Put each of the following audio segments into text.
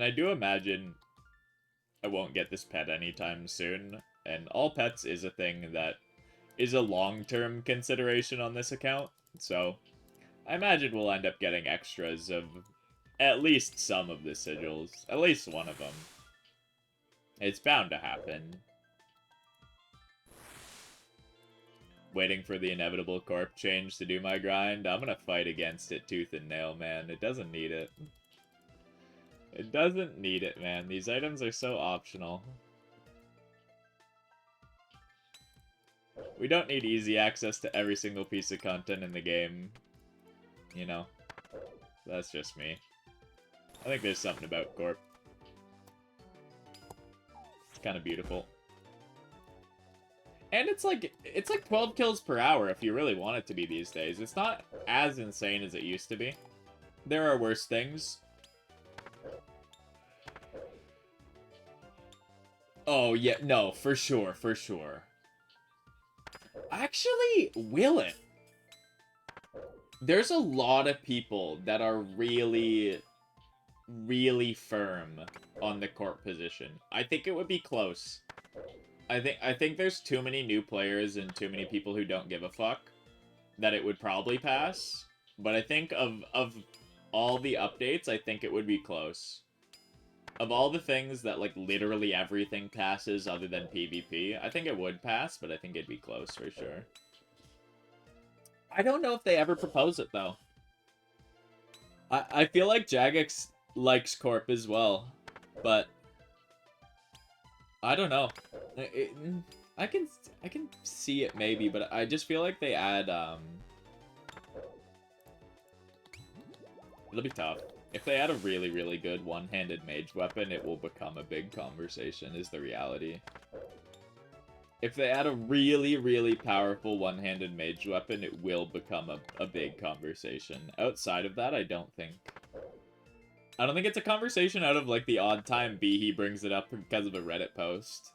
And I do imagine I won't get this pet anytime soon, and all pets is a thing that is a long-term consideration on this account, so I imagine we'll end up getting extras of at least some of the sigils, at least one of them. It's bound to happen. Waiting for the inevitable corp change to do my grind. I'm gonna fight against it tooth and nail, man. It doesn't need it. It doesn't need it, man. These items are so optional. We don't need easy access to every single piece of content in the game. You know? That's just me. I think there's something about Corp. It's kind of beautiful. And it's like 12 kills per hour if you really want it to be these days. It's not as insane as it used to be. There are worse things. Oh, yeah, no, for sure, for sure. Actually, will it? There's a lot of people that are really, really firm on the Corp position. I think it would be close. I think there's too many new players and too many people who don't give a fuck that it would probably pass. But I think of all the updates, I think it would be close. Of all the things that, like, literally everything passes other than PvP, I think it would pass, but I think it'd be close for sure. I don't know if they ever propose it, though. I feel like Jagex likes Corp as well, but I don't know. I can see it maybe, but I just feel like they add, it'll be tough. If they add a really, really good one-handed mage weapon, it will become a big conversation, is the reality. If they add a really, really powerful one-handed mage weapon, it will become a big conversation. Outside of that, I don't think it's a conversation out of, like, the odd time Behe brings it up because of a Reddit post.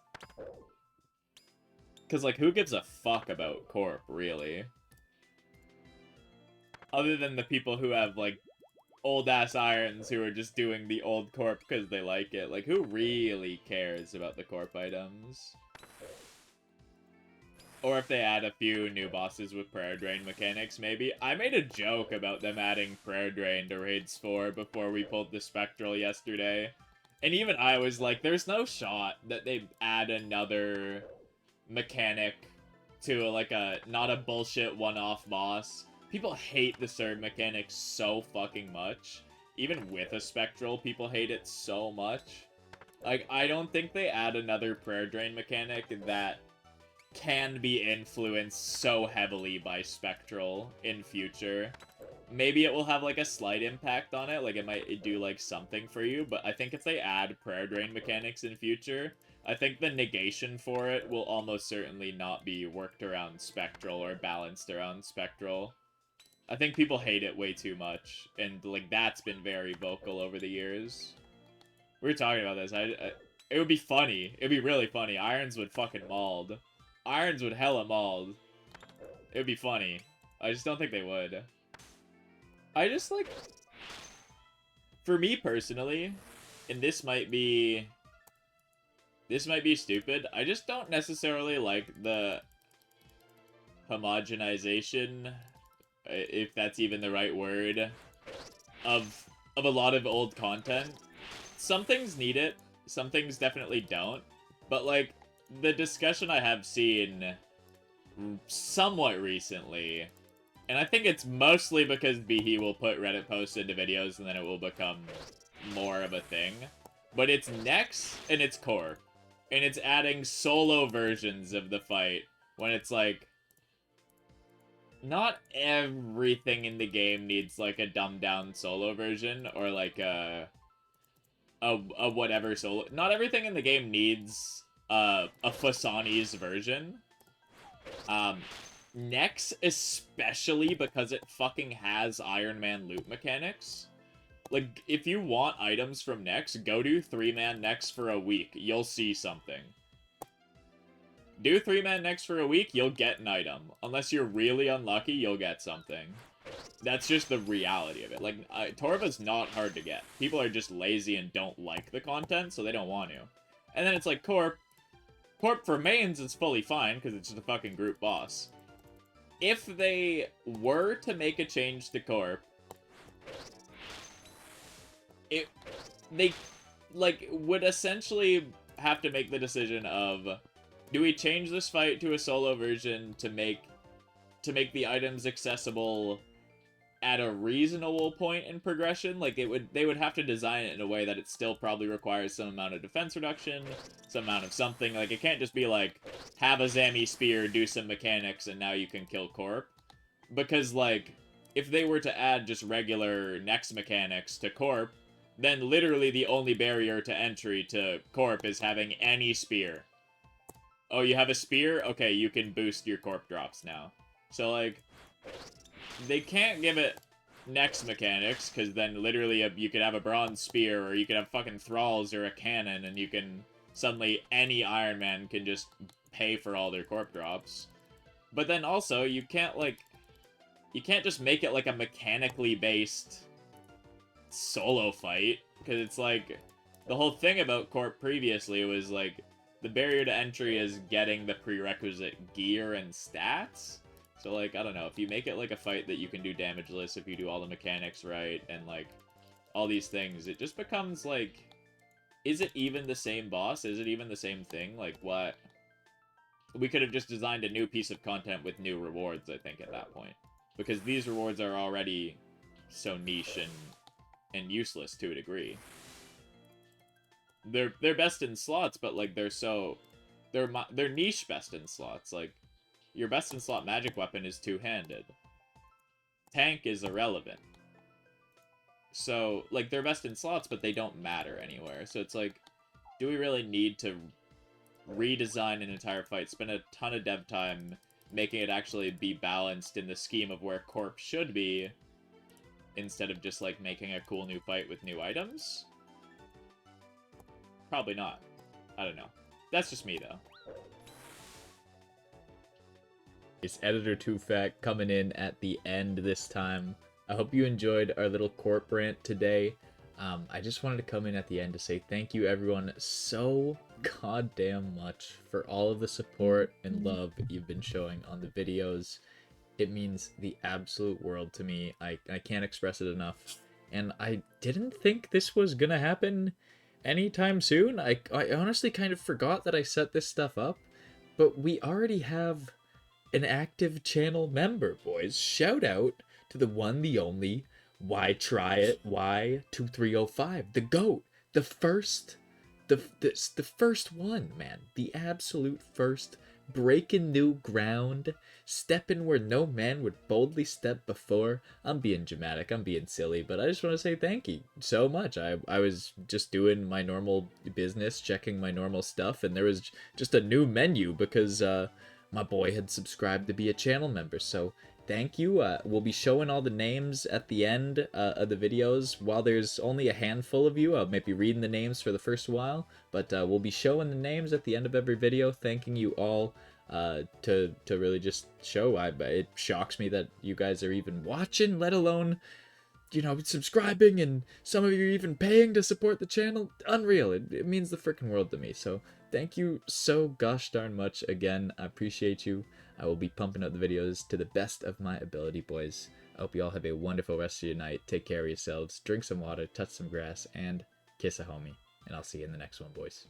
Because, like, who gives a fuck about Corp, really? Other than the people who have, like, old-ass irons who are just doing the old Corp because they like it. Like, who really cares about the Corp items? Or if they add a few new bosses with Prayer Drain mechanics, maybe. I made a joke about them adding Prayer Drain to Raids 4 before we pulled the Spectral yesterday. And even I was like, there's no shot that they add another mechanic to, like, not a bullshit one-off boss. People hate the Surge mechanic so fucking much. Even with a Spectral, people hate it so much. Like, I don't think they add another Prayer Drain mechanic that can be influenced so heavily by Spectral in future. Maybe it will have, like, a slight impact on it, like, it might do, like, something for you, but I think if they add Prayer Drain mechanics in future, I think the negation for it will almost certainly not be worked around Spectral or balanced around Spectral. I think people hate it way too much, and, like, that's been very vocal over the years. We were talking about this, it would be funny. It would be really funny. Irons would fucking mauled. Irons would hella mauled. It would be funny. I just don't think they would. I just, like... For me, personally, and this might be stupid, I just don't necessarily like the homogenization, if that's even the right word, of a lot of old content. Some things need it, some things definitely don't, but, like, the discussion I have seen somewhat recently, and I think it's mostly because Behe will put Reddit posts into videos and then it will become more of a thing, but it's Nex and it's Corp, and it's adding solo versions of the fight when it's like, not everything in the game needs, like, a dumbed-down solo version, or, like, a whatever solo. Not everything in the game needs a Phosani's version. Nex, especially because it fucking has Iron Man loot mechanics. Like, if you want items from Nex, go do 3-man Nex for a week. You'll see something. Do 3-man Nex for a week, you'll get an item. Unless you're really unlucky, you'll get something. That's just the reality of it. Like, Torva's not hard to get. People are just lazy and don't like the content, so they don't want to. And then it's like Corp. Corp for mains is fully fine, because it's just a fucking group boss. If they were to make a change to Corp, they, like, would essentially have to make the decision of, do we change this fight to a solo version to make the items accessible at a reasonable point in progression? Like, they would have to design it in a way that it still probably requires some amount of defense reduction, some amount of something. Like, it can't just be like, have a Zami spear, do some mechanics, and now you can kill Corp. Because, like, if they were to add just regular next mechanics to Corp, then literally the only barrier to entry to Corp is having any spear. Oh, you have a spear? Okay, you can boost your Corp drops now. So, like, they can't give it next mechanics, because then literally you could have a bronze spear, or you could have fucking thralls or a cannon, and you can suddenly any Iron Man can just pay for all their Corp drops. But then also, you can't just make it like a mechanically based solo fight, because it's like, the whole thing about Corp previously was like, the barrier to entry is getting the prerequisite gear and stats. So, like, I don't know, if you make it like a fight that you can do damageless, if you do all the mechanics right, and like, all these things, it just becomes like, is it even the same boss? Is it even the same thing? Like, what? We could have just designed a new piece of content with new rewards, I think, at that point. Because these rewards are already so niche and useless to a degree. They're best in slots, but like they're niche best in slots. Like, your best in slot magic weapon is two-handed. Tank is irrelevant. So, like, they're best in slots, but they don't matter anywhere. So it's like, do we really need to redesign an entire fight, spend a ton of dev time making it actually be balanced in the scheme of where Corp should be, instead of just, like, making a cool new fight with new items? Probably not. I don't know. That's just me, though. It's Editor 2Fact coming in at the end this time. I hope you enjoyed our little Corp rant today. I just wanted to come in at the end to say thank you, everyone, so goddamn much for all of the support and love that you've been showing on the videos. It means the absolute world to me. I can't express it enough. And I didn't think this was gonna happen anytime soon. I honestly kind of forgot that I set this stuff up. But we already have an active channel member, boys. Shout out to the one, the only, Why Try It, Why2305, the GOAT, the first one, man, the absolute first, breaking new ground, stepping where no man would boldly step before. I'm being dramatic, I'm being silly, but I just want to say thank you so much. I was just doing my normal business, checking my normal stuff, and there was just a new menu because my boy had subscribed to be a channel member, so thank you. We'll be showing all the names at the end of the videos. While there's only a handful of you, I'll maybe reading the names for the first while, but we'll be showing the names at the end of every video, thanking you all to really just show. It shocks me that you guys are even watching, let alone, you know, subscribing, and some of you are even paying to support the channel. Unreal. It means the freaking world to me, so thank you so gosh darn much again. I appreciate you. I will be pumping out the videos to the best of my ability, boys. I hope you all have a wonderful rest of your night. Take care of yourselves, drink some water, touch some grass, and kiss a homie. And I'll see you in the next one, boys.